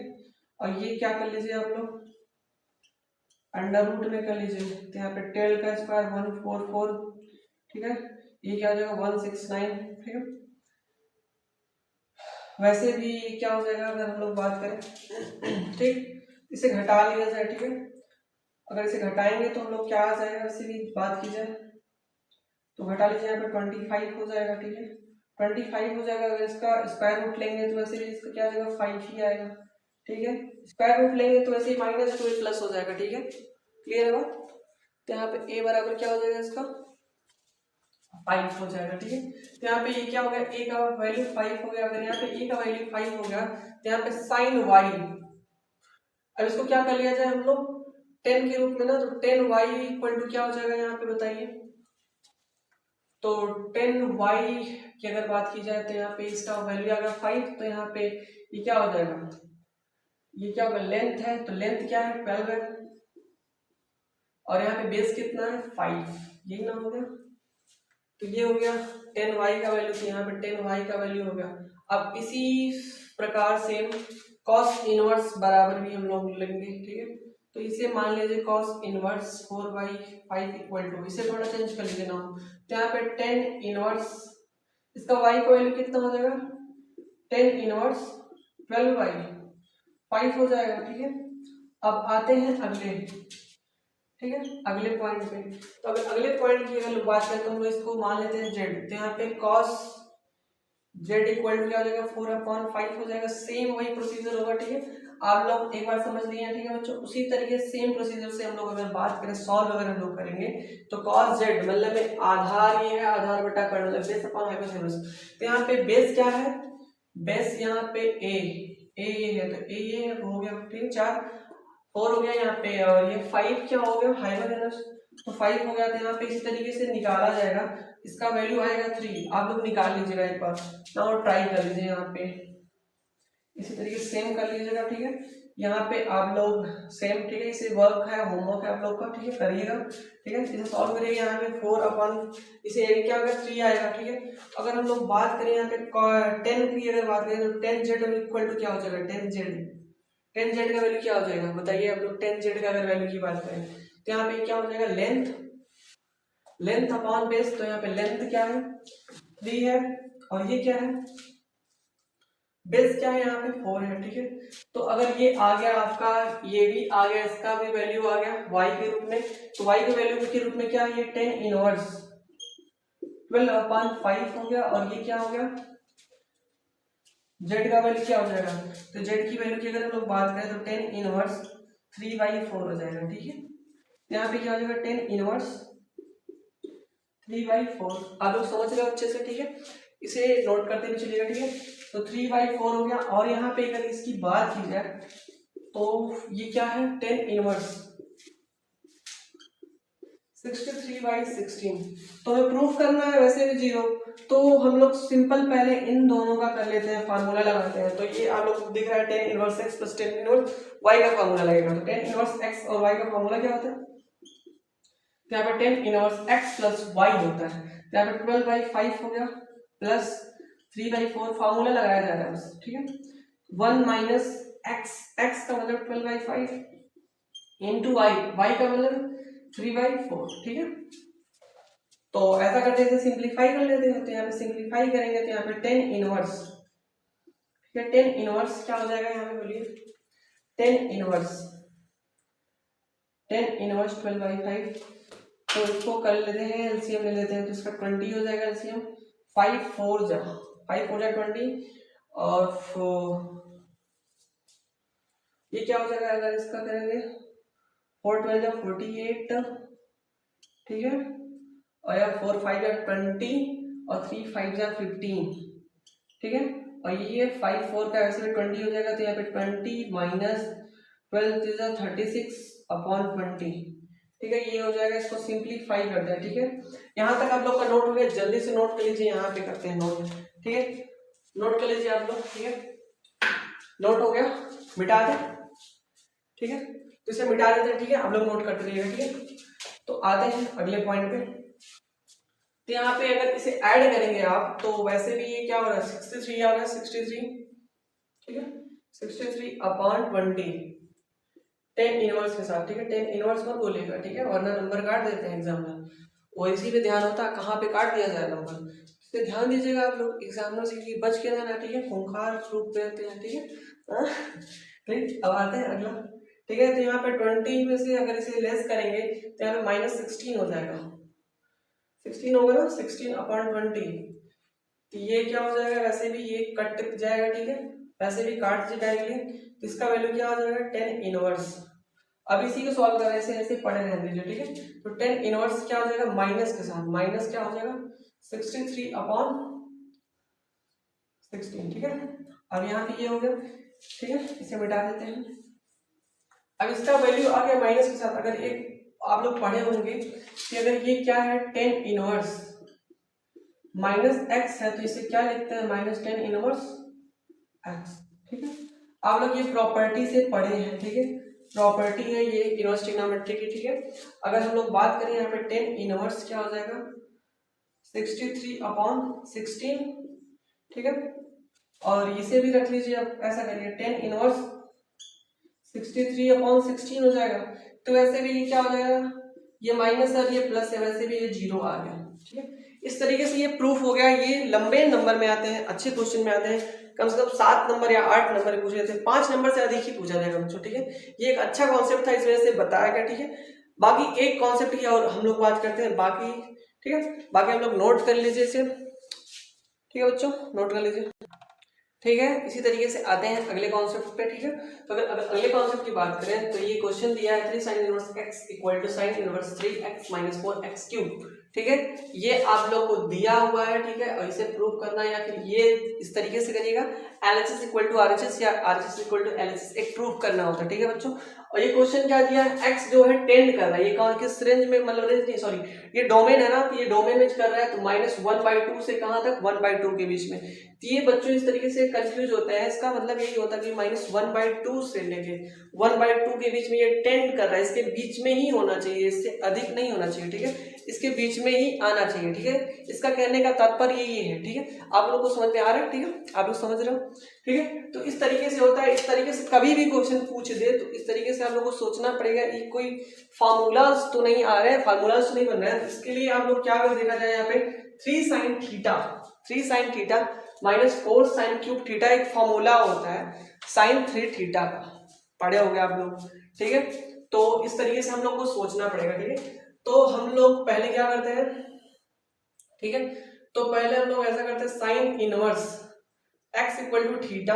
और ये क्या कर लीजिए आप लोग अंडर रूट में कर लीजिए। तो यहाँ पे 12 का स्क्वायर 144, ठीक है, ये क्या हो जाएगा 169, ठीक है। वैसे भी क्या हो जाएगा अगर हम लोग बात करें ठीक, इसे घटा लिया जाए, ठीक है, अगर इसे घटाएंगे तो हम लोग क्या आ जाएगा, वैसे भी बात की जाए तो घटा लीजिए, यहाँ पे 25 हो जाएगा, ठीक है, 25 हो जाएगा। अगर इसका स्क्वायर रूट लेंगे तो वैसे भी इसका क्या आ जाएगा 5 ही आएगा, ठीक है, स्क्वायर रूट लेंगे तो वैसे ही -2 प्लस हो जाएगा, ठीक है, क्लियर है बात। तो यहाँ पे a बराबर क्या हो जाएगा इसका 5 हो जाएगा, ठीक है। तो यहाँ पे ये क्या हो गया a का वैल्यू 5 हो गया। अगर यहाँ पे a का वैल्यू 5 हो गया तो यहाँ पे साइन y, अब इसको क्या कर लिया जाए हम लोग 10 के रूप में ना, तो 10y इक्वल टू क्या हो जाएगा यहाँ पे बताइए। तो 10y की अगर बात की जाए तो यहाँ पे इसका वैल्यू अगर 5, तो यहाँ पे ये क्या हो जाएगा, ये क्या होगा लेंथ है, तो लेंथ क्या है 12 है, और यहाँ पे बेस कितना है 5, यही ना हो गया। तो ये हो गया 10y का वैल्यू, तो यहाँ पे 10y का वैल्यू हो गया। अब इसी प्रकार से cos इनवर्स बराबर भी हम लोग लेंगे, ठीक है। तो इसे मान लीजिए cos इनवर्स 4/5 इक्वल टू, इसे थोड़ा चेंज कर लीजिए नाम। तो यहाँ पे 10 इनवर्स इसका y का वैल्यू कितना हो जाएगा 10 इनवर्स 12/5 हो जाएगा, ठीक है। अब आते हैं अगले, ठीक है, अगले पॉइंट पे। तो अगर अगले पॉइंट की अगर बात करें तो हम लोग इसको मान लेते हैं z। तो यहाँ पे cos z इक्वल टू क्या हो जाएगा 4/5 हो जाएगा। सेम वही प्रोसीजर होगा, ठीक है, आप लोग एक बार समझ लिए हैं, ठीक है बच्चों। उसी तरीके सेम प्रोसीजर से हम लोग अगर बात करें सॉल्व अगर हम लोग करेंगे तो cos z मतलब में आधार ये है आधार बटा कर्ण मतलब बेस अपॉन हाइपोटेन्यूज। तो यहाँ पे बेस क्या है बेस यहाँ पे a ये है, तो a ये हो गया, ठीक है, 4 हो गया यहाँ पे, और ये 5 क्या हो गया हाइपोटेन्यूज, तो 5 हो गया। तो यहाँ पे इसी तरीके से निकाला जाएगा, इसका वैल्यू आएगा 3, आप लोग निकाल लीजिएगा एक बार ना, और ट्राई कर लीजिए यहाँ पे इसी तरीके से सेम कर लीजिएगा, ठीक है। यहाँ पे आप लोग सेम, ठीक है, इसे वर्क है होमवर्क है आप लोग का, ठीक है, करिएगा, ठीक है, इसे सॉल्व करिए। यहाँ पे 4 इसे क्या होगा 3 आएगा, ठीक है। अगर हम लोग बात करें यहाँ पे 10 की अगर बात करें तो 10z इक्वल टू क्या हो जाएगा 10z का वैल्यू क्या हो जाएगा बताइए आप लोग। 10z का अगर वैल्यू की बात करें तो यहाँ पे क्या हो जाएगा लेंथ अपॉन बेस। तो यहाँ पे लेंथ क्या है 3 है, और ये क्या है बेस क्या है यहाँ पे 4 है, ठीक है। तो अगर ये आ गया आपका, ये भी आ गया, इसका भी वैल्यू आ गया y के रूप में, तो y के वैल्यू के रूप में क्या है ये 10 इनवर्स 12/5 हो गया। और ये क्या हो गया z का वैल्यू क्या हो जाएगा, तो z की वैल्यू की अगर हम लोग बात करें तो 10 इनवर्स 3/4 हो जाएगा, ठीक है। यहाँ पे क्या हो जाएगा 10 इनवर्स 3/4। आप लोग समझ रहे हो अच्छे से, ठीक है। इसे नोट करते हुए चलिएगा, ठीक है। तो 3/4 हो गया। और यहाँ पे अगर इसकी बात की जाए तो ये क्या है 10 इनवर्स 63/16। तो हमें प्रूफ करना है वैसे भी 0, तो हम लोग सिंपल पहले इन दोनों का कर लेते हैं, फार्मूला लगाते हैं। तो ये आप लोग को दिख रहा है 10 inverse x plus 10 inverse y का फार्मूला लगेगा। तो 10 इनवर्स x और y का फार्मूला क्या होता है? तो यहाँ पे 10 इनवर्स x प्लस y होता है। तो यहाँ पे 12/5 हो गया प्लस 3/4 फार्मूला लगाया जा रहा है बस, ठीक है। 1 माइनस x का मतलब 12/5 इंटू y का मतलब 3/4, ठीक है। तो ऐसा करते हैं, सिंप्लीफाई कर लेते हैं। तो यहाँ पे सिंप्लीफाई करेंगे तो यहाँ पे 10 इनवर्स, ठीक है। 10 इनवर्स क्या हो जाएगा यहाँ पे बोलिए? 10 इनवर्स 12/5। तो इसको कर लेते हैं, एलसीएम ले लेते हैं। तो इसका 20 हो जाएगा एलसीएम। 5 4 जा 20 और ये क्या हो जाएगा अगर इसका करेंगे 4 12 जा 48, ठीक है। और यार 4 5 जा 20 और 3 5 जा 15, ठीक है। और ये 5 4 का वैसे 20 हो जाएगा। तो यहाँ पे 20 माइनस 12 36/20, ठीक है। ये हो जाएगा। इसको सिंप्लीफाई करते हैं, ठीक है। यहाँ तक आप लोग का नोट हो गया। जल्दी से नोट कर लीजिए, यहाँ पे करते हैं नोट, ठीक है। नोट कर लीजिए आप लोग, ठीक है। नोट हो गया, मिटा दे, ठीक है। तो इसे मिटा देते हैं, ठीक है। आप लोग नोट करते रहिएगा, ठीक है। तो आते हैं अगले पॉइंट पे। तो यहाँ पे अगर इसे ऐड करेंगे आप तो वैसे भी ये क्या हो रहा है 63 आ रहा है 63, ठीक है। 63/20 10 इनवर्स के साथ, ठीक है। 10 इनवर्स मत बोलिएगा, ठीक है, वरना नंबर काट देते हैं एग्जाम में। वो इसी पे ध्यान होता है कहाँ पे काट दिया जाए नंबर, इस पे ध्यान दीजिएगा आप लोग एग्जामिनर से कि बच के रहना, ठीक है। खूंखार रूप पे रहते हैं, ठीक है। ठीक, अब आते हैं अगला, ठीक है। तो यहाँ पे 20 में से अगर इसे लेस करेंगे तो यहाँ पे -16 हो जाएगा। 16 होगा ना 16/20। तो ये क्या हो जाएगा, वैसे भी ये कट जाएगा, ठीक है। वैसे भी काट जाएंगे तो इसका वैल्यू क्या हो जाएगा 10 इनवर्स। अब इसी को सॉल्व कर ऐसे ऐसे पढ़े रहने दीजिए, ठीक है। तो 10 इनवर्स क्या हो जाएगा माइनस के साथ, माइनस क्या हो जाएगा 63/16, ठीक है। अब यहाँ पे ये हो गया, ठीक है। इसे मिटा देते हैं। अब इसका वैल्यू आ गया माइनस के साथ। अगर एक आप लोग पढ़े होंगे कि अगर ये क्या है 10 इनवर्स -x है तो इसे क्या लिखते हैं -10 इनवर्स x, ठीक है। आप लोग ये प्रॉपर्टी से पढ़े हैं, ठीक है। प्रॉपर्टी है ये इनवर्स ट्रिग्नोमेट्री की, ठीक है। अगर हम लोग बात करें यहाँ पे 10 इनवर्स क्या हो जाएगा 63/16, ठीक है। और इसे भी रख लीजिए। अब ऐसा करिए 10 इनवर्स 63/16 हो जाएगा। तो वैसे भी ये क्या हो जाएगा, ये माइनस और ये प्लस है, वैसे भी ये 0 आ गया, ठीक है। इस तरीके से ये प्रूफ हो गया। ये लंबे नंबर में आते हैं, अच्छे क्वेश्चन में आते हैं। कम से कम 7 नंबर या 8 नंबर पूछे जाते हैं, 5 नंबर से अधिक ही पूछा जाएगा बच्चों, ठीक है। ये एक अच्छा कॉन्सेप्ट था, इस वजह से बताया गया, ठीक है। बाकी एक कॉन्सेप्ट की और हम लोग बात करते हैं बाकी, ठीक है। बाकी हम लोग नोट कर लीजिए इसे, ठीक है बच्चों, नोट कर लीजिए, ठीक है। इसी तरीके से आते हैं अगले कॉन्सेप्ट पे, ठीक है। तो अगर अगले कॉन्सेप्ट की बात करें तो ये क्वेश्चन दिया है 3 sin inverse x equal to sin inverse 3x minus 4x cube, ठीक है। ये आप लोग को दिया हुआ है, ठीक है। और इसे प्रूव करना है या फिर ये इस तरीके से करिएगा LHS इक्वल टू RHS या RHS इक्वल टू LHS एक प्रूव करना होता है, ठीक है बच्चों। और ये क्वेश्चन क्या दिया है x जो है टेंड कर रहा है, ये कौन किस रेंज में, मतलब रेंज नहीं सॉरी ये डोमेन है ना, तो ये डोमेन में कर रहा है। तो -1/2 से कहां तक 1/2 के बीच में। तो ये बच्चों इस तरीके से कंफ्यूज होते हैं। इसका मतलब यही होता है कि -1/2 से लेके 1/2 के बीच में ये टेंड कर रहा है, इसके बीच में ही होना चाहिए, इससे अधिक नहीं होना चाहिए, ठीक है। इसके बीच में ही आना चाहिए, ठीक है। इसका कहने का तात्पर्य यही है, ठीक है। आप लोग को समझ में आ रहा है, ठीक है, आप लोग समझ रहे हो, ठीक है। तो इस तरीके से होता है। इस तरीके से कभी भी क्वेश्चन पूछ दे तो इस तरीके से आप लोग को सोचना पड़ेगा। ये कोई फार्मूलाज तो नहीं आ रहे हैं, फार्मूलाज तो नहीं बन रहे हैं। इसके लिए आप लोग क्या कर देखा जाए यहाँ पे 3 sin theta -4 sin cube theta एक फॉर्मूला होता है sin 3 थीटा का, पढ़े होंगे आप लोग, ठीक है। तो इस तरीके से हम लोग को सोचना पड़ेगा, ठीक है। तो हम लोग पहले क्या करते हैं, ठीक है। तो पहले हम लोग ऐसा करते हैं sin inverse x equal to theta,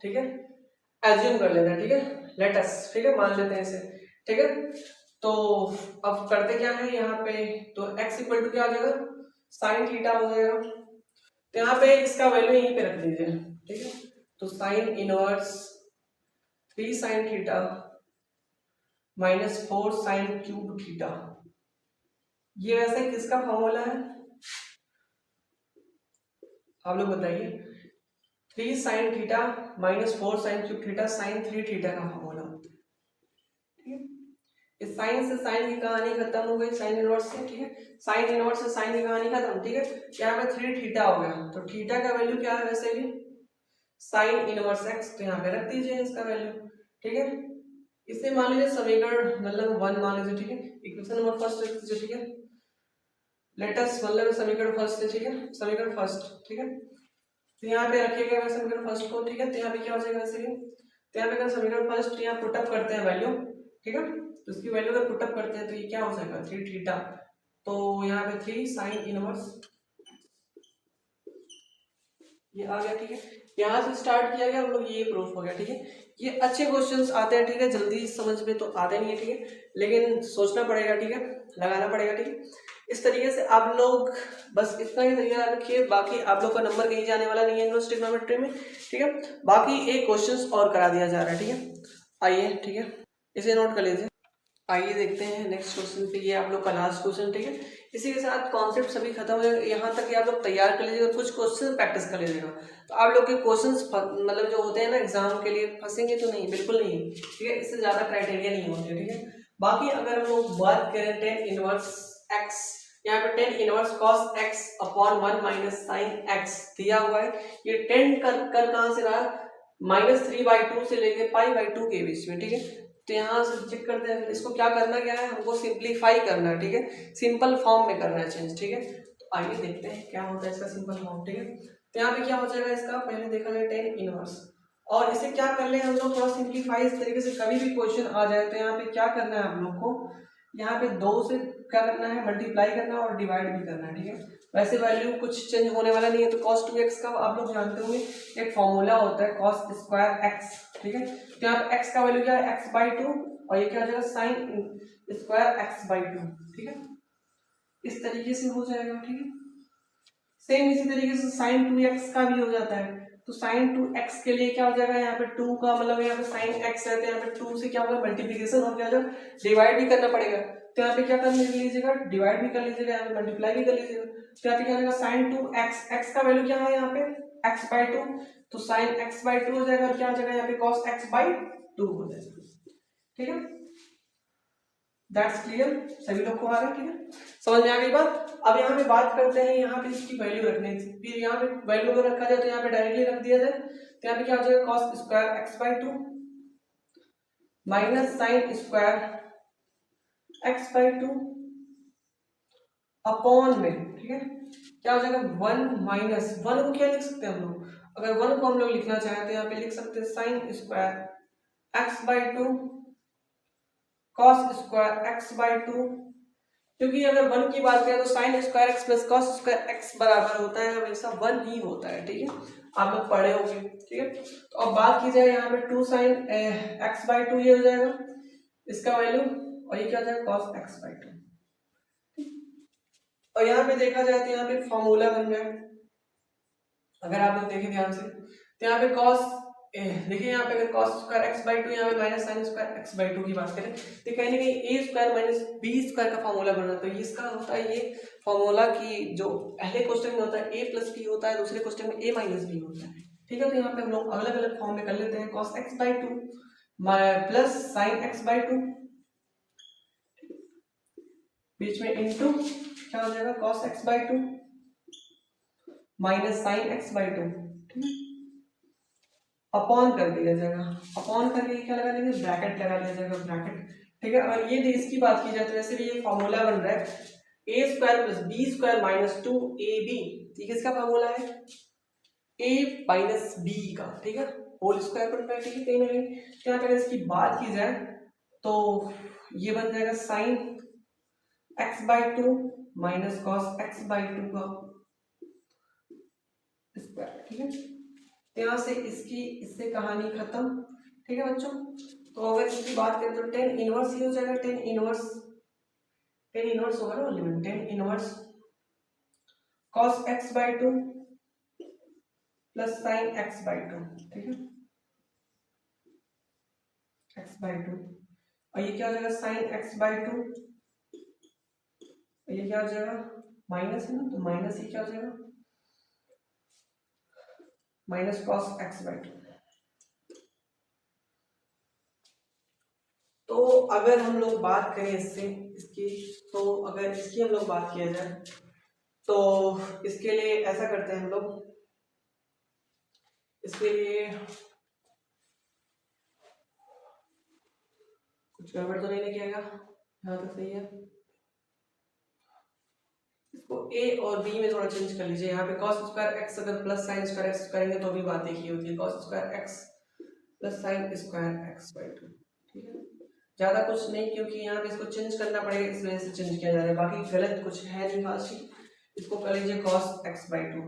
ठीक है, एज्यूम कर लेते हैं, ठीक है। लेट अस, ठीक है, मान लेते हैं इसे, ठीक है। तो अब करते क्या है यहाँ पे, तो x इक्वल टू क्या हो जाएगा, साइन थीटा हो जाएगा। तो यहाँ पे इसका वैल्यू यहीं पे रख दीजिए, ठीक है। तो sine inverse 3 sine theta minus 4 sine cube theta, ये वैसे किसका फॉर्मूला है आप लोग बताइए। 3 sine theta minus 4 sine cube theta sine 3 theta का फॉर्मूला होता है, ठीक है। इस साइन से साइन की कहानी खत्म हो गई, साइन इनवर्स से, ठीक है। साइन इनवर्स से साइन की कहानी खत्म, ठीक है। यहाँ पे 3 थीटा हो गया, तो थीटा का वैल्यू क्या है वैसे भी, साइन इनवर्स एक्स, तो यहाँ पे रख दीजिए इसका वैल्यू, ठीक है। इसे मान लीजिए समीकरण मतलब 1 मान लीजिए, ठीक है। इक्वेशन नंबर फर्स्ट रख दीजिए, ठीक है। लेटस मतलब समीकरण फर्स्ट है, ठीक है, समीकरण फर्स्ट, ठीक है। तो यहाँ पे रखिएगा मैं समीकरण फर्स्ट को, ठीक है। तो यहाँ पे क्या हो जाएगा वैसे भी, तो यहाँ पे अगर समीकरण फर्स्ट यहाँ पुटअप करते हैं वैल्यू, ठीक है, तो इसकी वैल्यू अगर पुटअप करते हैं तो ये क्या हो जाएगा 3 थीटा, तो यहाँ पे 3 साइन इनवर्स ये आ गया, ठीक है। यहाँ से स्टार्ट किया गया हम लोग, ये प्रूफ हो गया, ठीक है। ये अच्छे क्वेश्चंस आते हैं, ठीक है, जल्दी समझ में तो आते नहीं है, ठीक है, लेकिन सोचना पड़ेगा, ठीक है, लगाना पड़ेगा, ठीक है। इस तरीके से आप लोग बस इतना ही तैयार रखिए, बाकी आप लोग का नंबर कहीं जाने वाला नहीं है इनवर्स ट्रिग्नोमेट्री में, ठीक है। बाकी एक क्वेश्चंस और करा दिया जा रहा है, ठीक है, आइए, ठीक है, इसे नोट कर लीजिए। आइए देखते हैं नेक्स्ट क्वेश्चन पे, ये आप लोग का लास्ट क्वेश्चन, ठीक है। इसी के साथ कॉन्सेप्ट सभी खत्म हो जाएगा, यहाँ तक कि आप लोग तैयार कर लीजिएगा, कुछ क्वेश्चन प्रैक्टिस कर लीजिएगा, तो आप लोग के क्वेश्चंस मतलब जो होते हैं ना एग्जाम के लिए फंसेंगे तो नहीं, बिल्कुल नहीं, ठीक है, इससे ज्यादा क्राइटेरिया नहीं होते, ठीक है। बाकी अगर हम लोग बात करें टेन इनवर्स एक्स, यहाँ पे tan inverse cos x upon 1 minus sine x दिया हुआ है, ये टेन कर कहाँ से रहा, -3/2 से लेके π/2 के बीच में, ठीक है। तो यहाँ से चेक करते हैं, इसको क्या करना क्या है, हमको सिंप्लीफाई करना है, ठीक है, सिंपल फॉर्म में करना है चेंज, ठीक है। तो आइए देखते हैं क्या होता है इसका सिंपल फॉर्म, ठीक है। तो यहाँ पे क्या हो जाएगा इसका, पहले देखा जाए टेन इनवर्स, और इसे क्या कर ले हम लोग थोड़ा सिंप्लीफाई इस तरीके से, कभी भी क्वेश्चन आ जाए तो यहाँ पे क्या करना है हम लोग को, यहाँ पे 2 से क्या करना है, मल्टीप्लाई करना और डिवाइड भी करना है, ठीक है। वैसे वैल्यू कुछ चेंज होने वाला नहीं है, तो cos 2x का आप लोग जानते होंगे एक फॉर्मूला होता है cos स्क्वायर x, ठीक है। तो यहाँ पे x का वैल्यू क्या है x/2, और ये क्या हो जाएगा sin स्क्वायर x/2, ठीक है। इस तरीके से हो जाएगा, ठीक है। सेम इसी तरीके से sin 2x का भी हो जाता है, तो sin 2x के लिए क्या हो जाएगा, यहाँ पे 2 का मतलब यहाँ पे sin x है, तो यहाँ पे 2 से क्या होगा मल्टीप्लिकेशन, और क्या हो जाएगा डिवाइड भी करना पड़ेगा, तो यहाँ पे क्या कर लीजिएगा डिवाइड भी कर लीजिएगा, यहाँ पे मल्टीप्लाई भी कर लीजिएगा, तो यहाँ पे क्या हो जाएगा sin 2x, x का वैल्यू क्या है यहाँ पे x/2, तो sin x/2 हो जाएगा, और क्या हो जाएगा यहाँ पे cos x/2 हो जाएगा, ठीक है। दैट्स क्लियर, सभी लोग को आ रहा है, ठीक है, समझ में आ गई बात। अब यहाँ पे बात करते हैं, यहाँ पे इसकी वैल्यू रखने की, फिर यहाँ पे वैल्यू अगर रखा जाए तो यहाँ पे डायरेक्टली रख दिया जाए, तो यहाँ पे क्या हो जाएगा cos square x/2 minus sine square x/2 upon में, ठीक है, क्या हो जाएगा 1 माइनस 1 को क्या लिख सकते हैं हम लोग, अगर 1 को हम लोग लिखना चाहें तो यहाँ पे लिख सकते हैं sine square x/2 cos square x/2, क्योंकि अगर 1 की बात करें तो sine square x plus cos square x बराबर होता है हमेशा 1 ही होता है, ठीक है, आप लोग पढ़े होंगे, ठीक है। तो अब बात की जाए यहाँ पे 2 साइन x/2 ये हो जाएगा इसका वैल्यू, और ये क्या हो जाएगा cos x/2, और यहाँ पे देखा जाए तो यहाँ पे फॉर्मूला बन गया, अगर आप लोग देखें ध्यान से, तो यहाँ पे cos देखिए यहाँ पे अगर cos स्क्वायर x/2 यहाँ पे माइनस साइन स्क्वायर x/2 की बात करें तो कहीं ना कहीं a square minus b square का फॉर्मूला बन रहा है, तो इसका होता है ये फॉर्मूला की जो पहले क्वेश्चन में होता है a प्लस b होता है, दूसरे क्वेश्चन में a माइनस b होता है, ठीक है। तो यहाँ पे हम लोग अलग अलग फॉर्म में कर लेते हैं, cos x/2 plus sign x/2 बीच में इनटू क्या हो जाएगा cos x/2 minus sign x/2, ठीक है, अपॉन कर दिया जाएगा, अपॉन करके क्या लगा देंगे ब्रैकेट लगा दिया जाएगा, ब्रैकेट, ठीक है। अगर ये इसकी बात की जाए तो वैसे भी ये फॉर्मूला बन रहा है a square plus b square minus 2ab, ठीक है, इसका फॉर्मूला है a माइनस b का, ठीक है, होल स्क्वायर बन रहा है, ठीक है, कहीं ना कहीं। यहाँ पे इसकी बात की जाए तो ये बन जाएगा sign x/2 minus cos x/2 का स्क्वायर, ठीक है। यहाँ से इसकी इससे कहानी खत्म, ठीक है बच्चों। तो अगर इसकी बात करें तो टेन इनवर्स ही हो जाएगा, टेन इनवर्स होगा ना limit, tan inverse cos x by 2 plus sin x by 2, ठीक है, x by 2, और ये क्या हो जाएगा sin x by 2, ये क्या हो जाएगा माइनस है ना, तो माइनस ही क्या हो जाएगा माइनस cos x by 2। तो अगर हम लोग बात करें इसकी, तो अगर इसकी हम लोग बात किया जाए तो इसके लिए ऐसा करते हैं हम लोग, इसके लिए कुछ गड़बड़ तो नहीं लेके आएगा, यहाँ तक सही है। इसको a और b में थोड़ा चेंज कर लीजिए, यहाँ पे cos स्क्वायर x अगर प्लस साइन स्क्वायर x करेंगे तो भी बात एक ही होती है, cos square x plus sine square x by 2, ठीक है, ज्यादा कुछ नहीं, क्योंकि यहाँ पे इसको चेंज करना पड़ेगा इस वजह से चेंज किया जा रहा है, बाकी गलत कुछ है नहीं खास चीज। इसको कर लीजिए cos x by 2,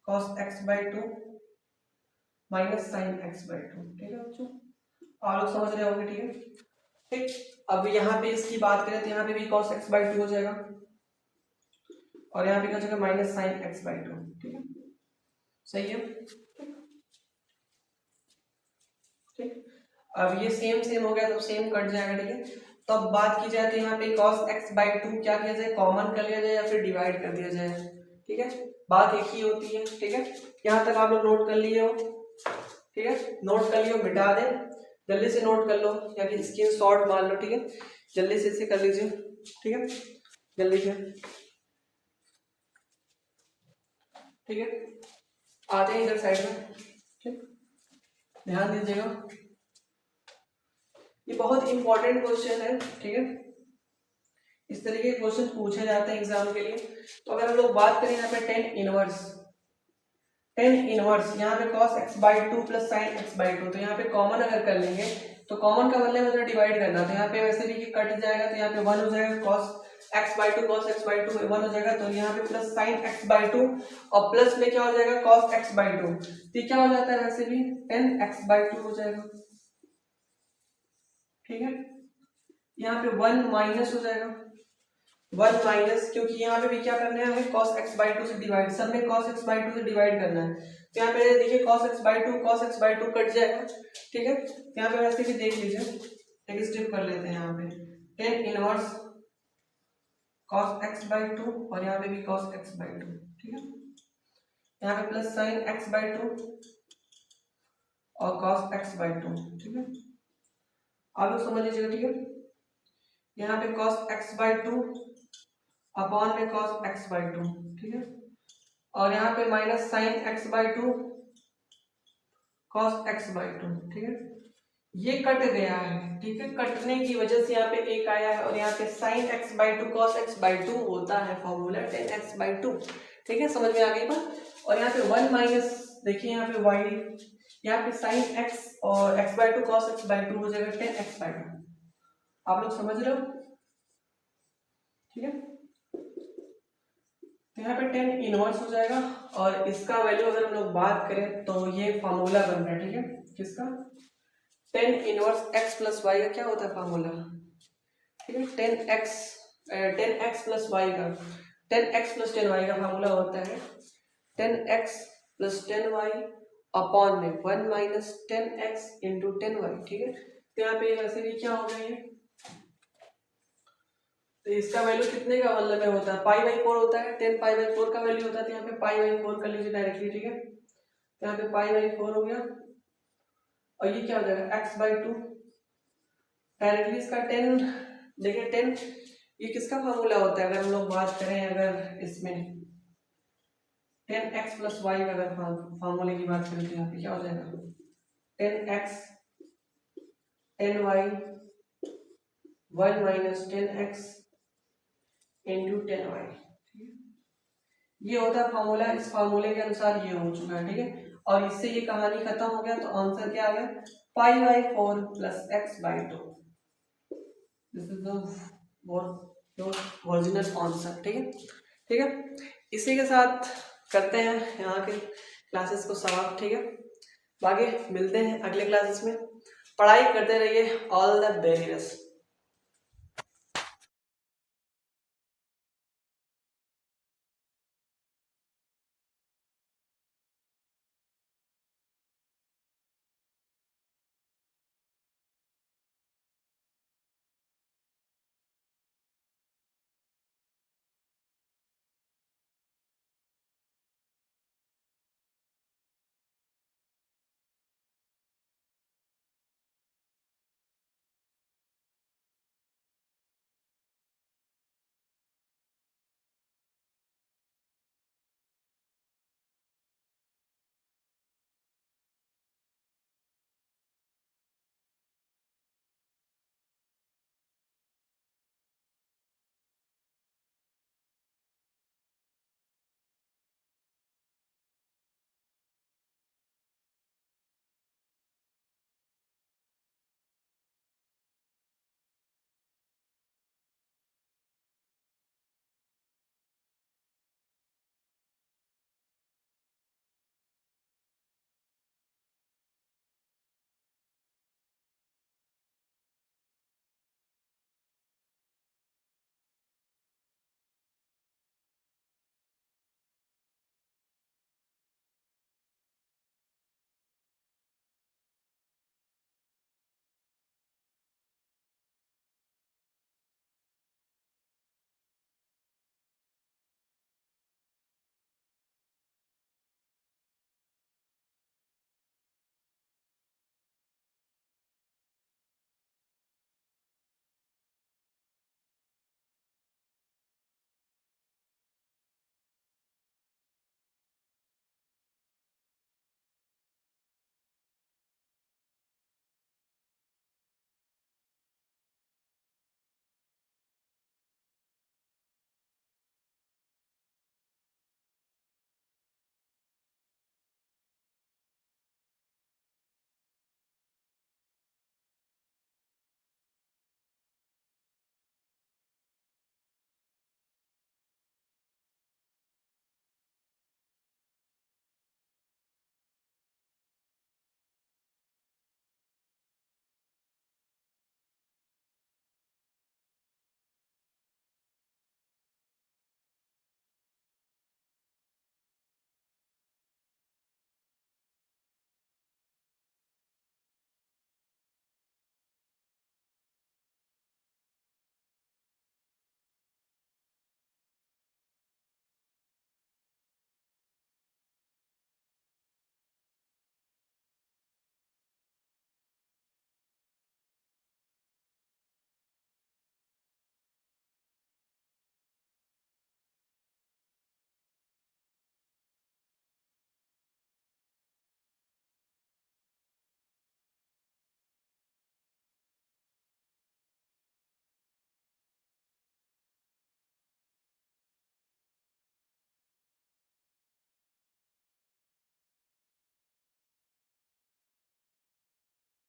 cos x by 2 minus sine x by 2, ठीक है बच्चों, आप लोग समझ रहे होंगे, ठीक है, ठीक। अब यहाँ पे इसकी बात करें तो यहाँ पे भी cos x by 2 हो जाएगा, और यहाँ पे क्या हो जाएगा माइनस साइन x by 2, ठीक है, सही है, ठीक। अब ये सेम हो गया तो सेम कट जाएगा, ठीक है। तो अब बात की जाए तो यहाँ पे cos x by 2 क्या किया जाए, कॉमन कर लिया जाए या फिर डिवाइड कर दिया जाए, ठीक है, बात एक ही होती है, ठीक है। यहाँ तक आप लोग नोट कर लिए हो, ठीक है, नोट कर लियो, मिटा दे, जल्दी से नोट कर लो या फिर स्क्रीन शॉट मार लो, ठीक है, जल्दी से इसे कर लीजिए, ठीक है, जल्दी से, ठीक है। आते हैं इधर साइड में, ठीक, ध्यान दीजिएगा, ये बहुत इंपॉर्टेंट क्वेश्चन है, ठीक है, इस तरीके के क्वेश्चन पूछे जाते हैं एग्जाम के लिए। तो अगर हम लोग बात करें यहाँ पे टेन इनवर्स यहाँ पे cos x by 2 plus sin x by 2, तो यहाँ पे कॉमन अगर कर लेंगे तो कॉमन का मतलब मतलब डिवाइड करना, तो यहाँ पे वैसे भी कट जाएगा, तो यहाँ पे 1 हो जाएगा, cos x by 2 cos x by 2 1 हो जाएगा, तो यहाँ पे प्लस sin x by 2 और प्लस में क्या हो जाएगा cos x by 2, तो क्या हो जाता है वैसे भी 10x by 2 हो जाएगा, ठीक है, यहाँ पे 1 माइनस हो जाएगा, 1 माइनस, क्योंकि यहाँ पे भी क्या करना है हमें cos x by 2 से डिवाइड, सब में cos x by 2 से डिवाइड करना है, तो यहाँ पे देखिए cos x by 2 कट जाएगा, ठीक है, यहाँ पे वैसे भी देख लीजिए, एक स्टेप कर लेते हैं, यहाँ पे tan inverse cos x by 2 और यहाँ पे भी cos x by 2, ठीक है, यहाँ पे प्लस sin x by 2 और cos x by 2, ठीक है, आप लोग समझ लीजिएगा, ठीक है, यहाँ पे cos x by 2 अपॉन में cos x by 2, ठीक है, और यहाँ पे minus sin x by 2 cos x by 2, ठीक है, ये कट गया है, ठीक है, कटने की वजह से यहाँ पे एक आया है, और यहाँ पे sin x by 2 cos x by 2 होता है फॉर्मूला 10x by 2, ठीक है, समझ में आ गई बात। और यहाँ पे 1 माइनस, देखिए यहाँ पे y, यहाँ पे sin x और x by 2 cos x by 2 हो जाएगा 10x by 2, आप लोग समझ रहे हो, ठीक है, तो यहाँ पे 10 इनवर्स हो जाएगा, और इसका वैल्यू अगर हम लोग बात करें तो ये फार्मूला बन रहा है, ठीक है, किसका 10 इनवर्स x प्लस वाई का क्या होता है फार्मूला, ठीक है, 10x प्लस वाई का 10x प्लस 10y का फार्मूला होता है 10x प्लस 10y अपॉन में 1 माइनस 10x इंटू 10y, ठीक है, तो यहाँ पे वैसे भी क्या हो गया ये, तो इसका वैल्यू कितने का मतलब में होता है पाई बाई 4 होता है, 10 पाई बाई 4 का वैल्यू होता है, तो यहाँ पे पाई बाई 4 कर लीजिए डायरेक्टली, ठीक है, तो यहाँ पे पाई बाई 4 हो गया, और ये क्या हो जाएगा x बाई 2, डायरेक्टली इसका 10, देखिए 10 ये किसका फार्मूला होता है, अगर हम लोग बात करें अगर इसमें 10x प्लस वाई का अगर फार्मूले की बात करें तो यहाँ पे क्या हो जाएगा 10x 10y 1 minus 10x into 10y, ये होता है फार्मूला, इस फार्मूले के अनुसार ये हो चुका है, ठीक है, और इससे ये कहानी खत्म हो गया, तो आंसर क्या आ गया pi by 4 plus x by 2, this is the original answer, ठीक है, ठीक है, इसी के साथ करते हैं यहाँ के क्लासेस को समाप्त, ठीक है, बाकी मिलते हैं अगले क्लासेस में। पढ़ाई करते रहिए। All the very best.